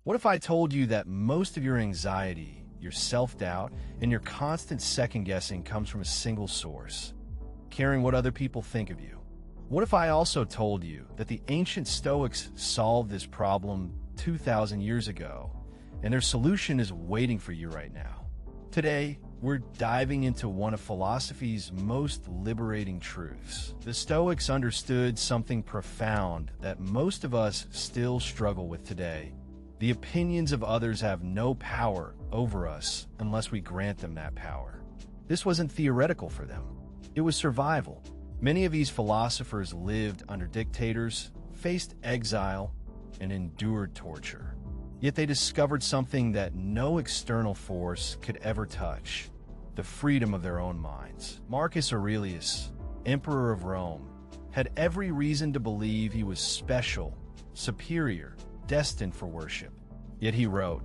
What if I told you that most of your anxiety, your self-doubt, and your constant second-guessing comes from a single source, caring what other people think of you? What if I also told you that the ancient Stoics solved this problem 2,000 years ago, and their solution is waiting for you right now? Today, we're diving into one of philosophy's most liberating truths. The Stoics understood something profound that most of us still struggle with today. The opinions of others have no power over us unless we grant them that power. This wasn't theoretical for them. It was survival. Many of these philosophers lived under dictators, faced exile, and endured torture. Yet they discovered something that no external force could ever touch: the freedom of their own minds. Marcus Aurelius, Emperor of Rome, had every reason to believe he was special, superior, destined for worship. Yet he wrote,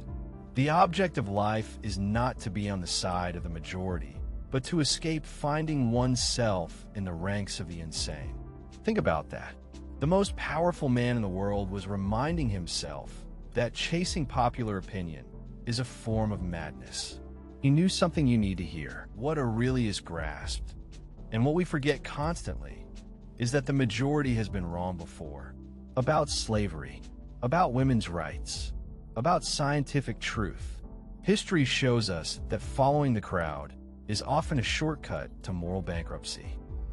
"The object of life is not to be on the side of the majority, but to escape finding oneself in the ranks of the insane." Think about that. The most powerful man in the world was reminding himself that chasing popular opinion is a form of madness. He knew something you need to hear, what Aurelius grasped. And what we forget constantly is that the majority has been wrong before. About slavery, about women's rights, about scientific truth. History shows us that following the crowd is often a shortcut to moral bankruptcy.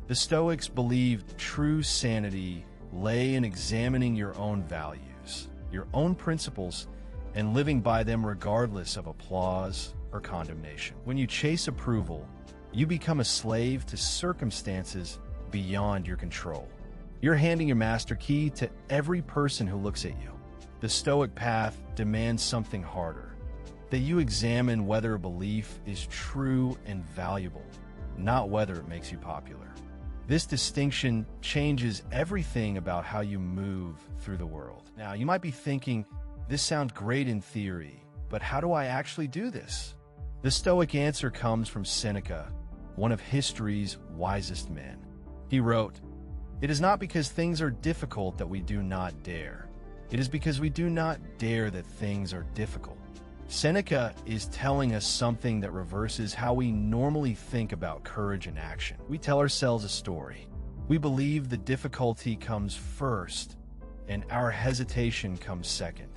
The Stoics believed true sanity lay in examining your own values, your own principles, and living by them regardless of applause or condemnation. When you chase approval, you become a slave to circumstances beyond your control. You're handing your master key to every person who looks at you. The Stoic path demands something harder: that you examine whether a belief is true and valuable, not whether it makes you popular. This distinction changes everything about how you move through the world. Now, you might be thinking, this sounds great in theory, but how do I actually do this? The Stoic answer comes from Seneca, one of history's wisest men. He wrote, "It is not because things are difficult that we do not dare. It is because we do not dare that things are difficult." Seneca is telling us something that reverses how we normally think about courage and action. We tell ourselves a story. We believe the difficulty comes first, and our hesitation comes second.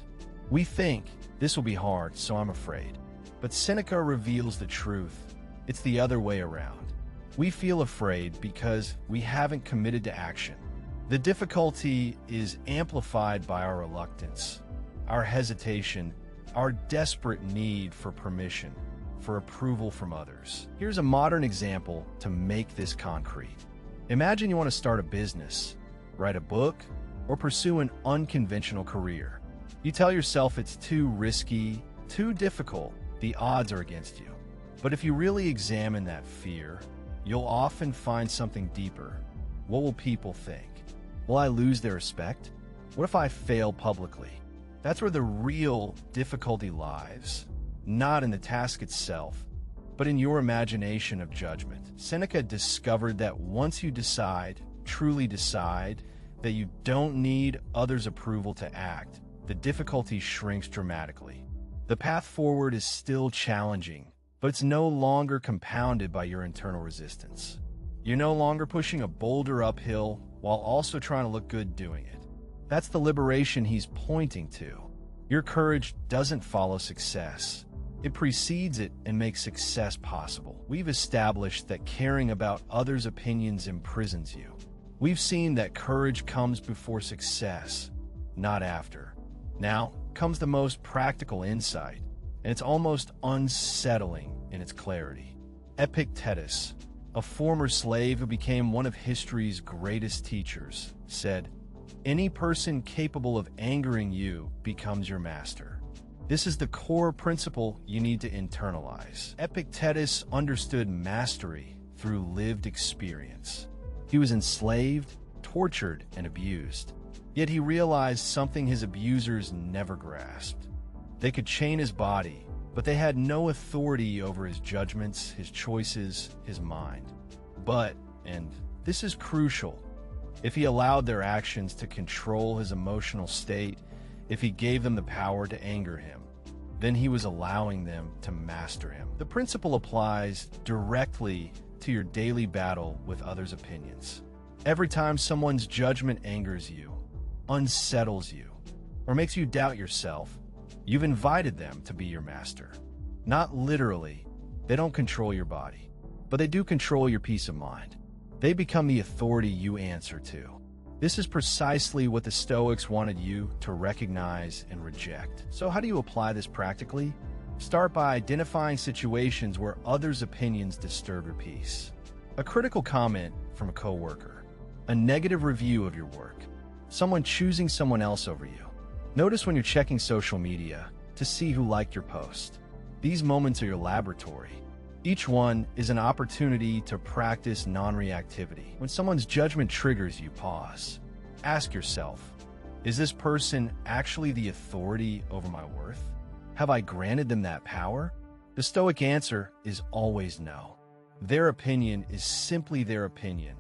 We think, this will be hard, so I'm afraid. But Seneca reveals the truth. It's the other way around. We feel afraid because we haven't committed to action. The difficulty is amplified by our reluctance, our hesitation, our desperate need for permission, for approval from others. Here's a modern example to make this concrete. Imagine you want to start a business, write a book, or pursue an unconventional career. You tell yourself it's too risky, too difficult, the odds are against you. But if you really examine that fear, you'll often find something deeper. What will people think? Will I lose their respect? What if I fail publicly? That's where the real difficulty lies, not in the task itself, but in your imagination of judgment. Seneca discovered that once you decide, truly decide, that you don't need others' approval to act, the difficulty shrinks dramatically. The path forward is still challenging, but it's no longer compounded by your internal resistance. You're no longer pushing a boulder uphill while also trying to look good doing it. That's the liberation he's pointing to. Your courage doesn't follow success. It precedes it and makes success possible. We've established that caring about others' opinions imprisons you. We've seen that courage comes before success, not after. Now comes the most practical insight, and it's almost unsettling in its clarity. Epictetus, a former slave who became one of history's greatest teachers, said, "Any person capable of angering you becomes your master." This is the core principle you need to internalize. Epictetus understood mastery through lived experience. He was enslaved, tortured, and abused. Yet he realized something his abusers never grasped. They could chain his body, but they had no authority over his judgments, his choices, his mind. But, and this is crucial, if he allowed their actions to control his emotional state, if he gave them the power to anger him, then he was allowing them to master him. The principle applies directly to your daily battle with others' opinions. Every time someone's judgment angers you, unsettles you, or makes you doubt yourself, you've invited them to be your master. Not literally, they don't control your body, but they do control your peace of mind. They become the authority you answer to. This is precisely what the Stoics wanted you to recognize and reject. So how do you apply this practically? Start by identifying situations where others' opinions disturb your peace. A critical comment from a coworker, a negative review of your work, someone choosing someone else over you. Notice when you're checking social media to see who liked your post. These moments are your laboratory. Each one is an opportunity to practice non-reactivity. When someone's judgment triggers you, pause. Ask yourself, is this person actually the authority over my worth? Have I granted them that power? The Stoic answer is always no. Their opinion is simply their opinion,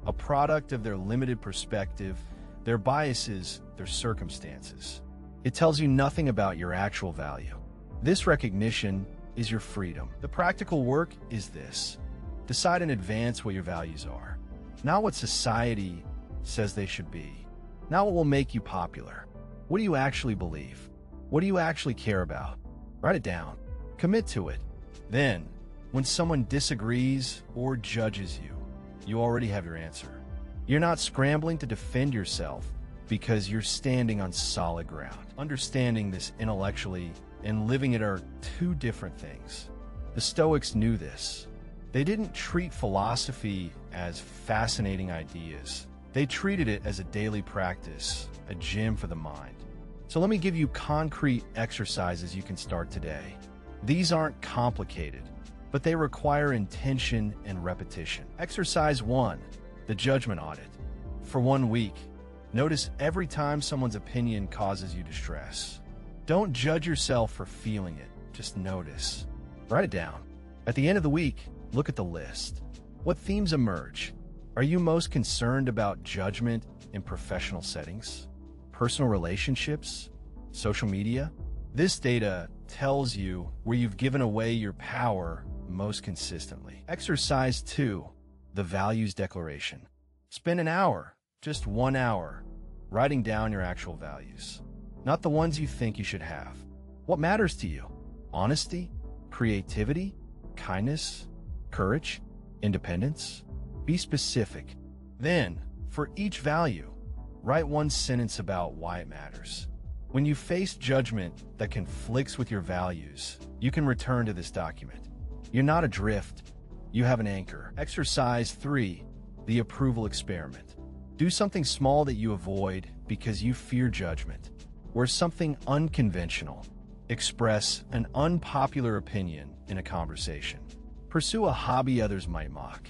a product of their limited perspective, their biases, their circumstances. It tells you nothing about your actual value. This recognition is your freedom. The practical work is this. Decide in advance what your values are. Not what society says they should be. Not what will make you popular. What do you actually believe? What do you actually care about? Write it down. Commit to it. Then, when someone disagrees or judges you, you already have your answer. You're not scrambling to defend yourself because you're standing on solid ground. Understanding this intellectually and living it are two different things. The Stoics knew this. They didn't treat philosophy as fascinating ideas. They treated it as a daily practice, a gym for the mind. So let me give you concrete exercises you can start today. These aren't complicated, but they require intention and repetition. Exercise 1, the judgment audit. For 1 week, notice every time someone's opinion causes you distress. Don't judge yourself for feeling it, just notice. Write it down. At the end of the week, look at the list. What themes emerge? Are you most concerned about judgment in professional settings, personal relationships, social media? This data tells you where you've given away your power most consistently. Exercise 2, the values declaration. Spend an hour, just 1 hour, writing down your actual values. Not the ones you think you should have. What matters to you? Honesty, creativity, kindness, courage, independence? Be specific. Then, for each value, write 1 sentence about why it matters. When you face judgment that conflicts with your values, you can return to this document. You're not adrift. You have an anchor. Exercise 3, the approval experiment. Do something small that you avoid because you fear judgment. Or something unconventional. Express an unpopular opinion in a conversation. Pursue a hobby others might mock.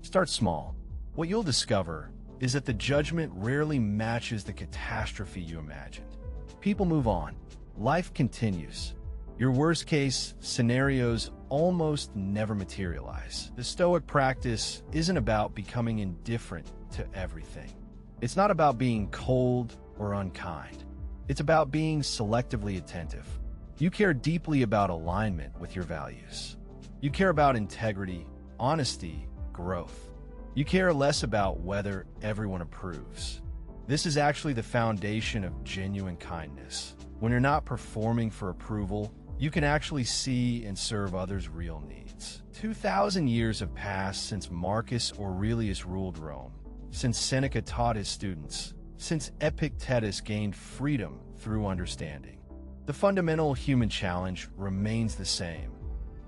Start small. What you'll discover is that the judgment rarely matches the catastrophe you imagined. People move on. Life continues. Your worst-case scenarios almost never materialize. The Stoic practice isn't about becoming indifferent to everything. It's not about being cold or unkind. It's about being selectively attentive. You care deeply about alignment with your values. You care about integrity, honesty, growth. You care less about whether everyone approves. This is actually the foundation of genuine kindness. When you're not performing for approval, you can actually see and serve others' real needs. 2,000 years have passed since Marcus Aurelius ruled Rome, since Seneca taught his students, since Epictetus gained freedom through understanding. The fundamental human challenge remains the same.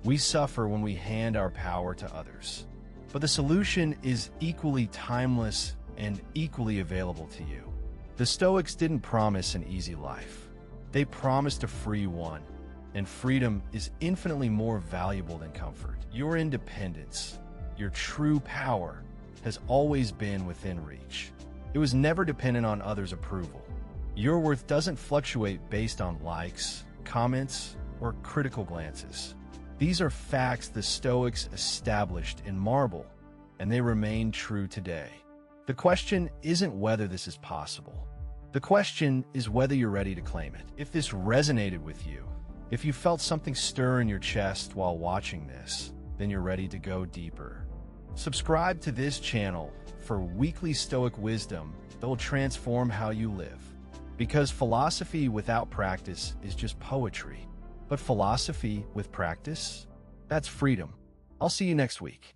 We suffer when we hand our power to others. But the solution is equally timeless and equally available to you. The Stoics didn't promise an easy life. They promised a free one, and freedom is infinitely more valuable than comfort. Your independence, your true power, has always been within reach. It was never dependent on others' approval. Your worth doesn't fluctuate based on likes, comments, or critical glances. These are facts the Stoics established in marble, and they remain true today. The question isn't whether this is possible. The question is whether you're ready to claim it. If this resonated with you, if you felt something stir in your chest while watching this, then you're ready to go deeper. Subscribe to this channel for weekly Stoic wisdom that will transform how you live. Because philosophy without practice is just poetry. But philosophy with practice? That's freedom. I'll see you next week.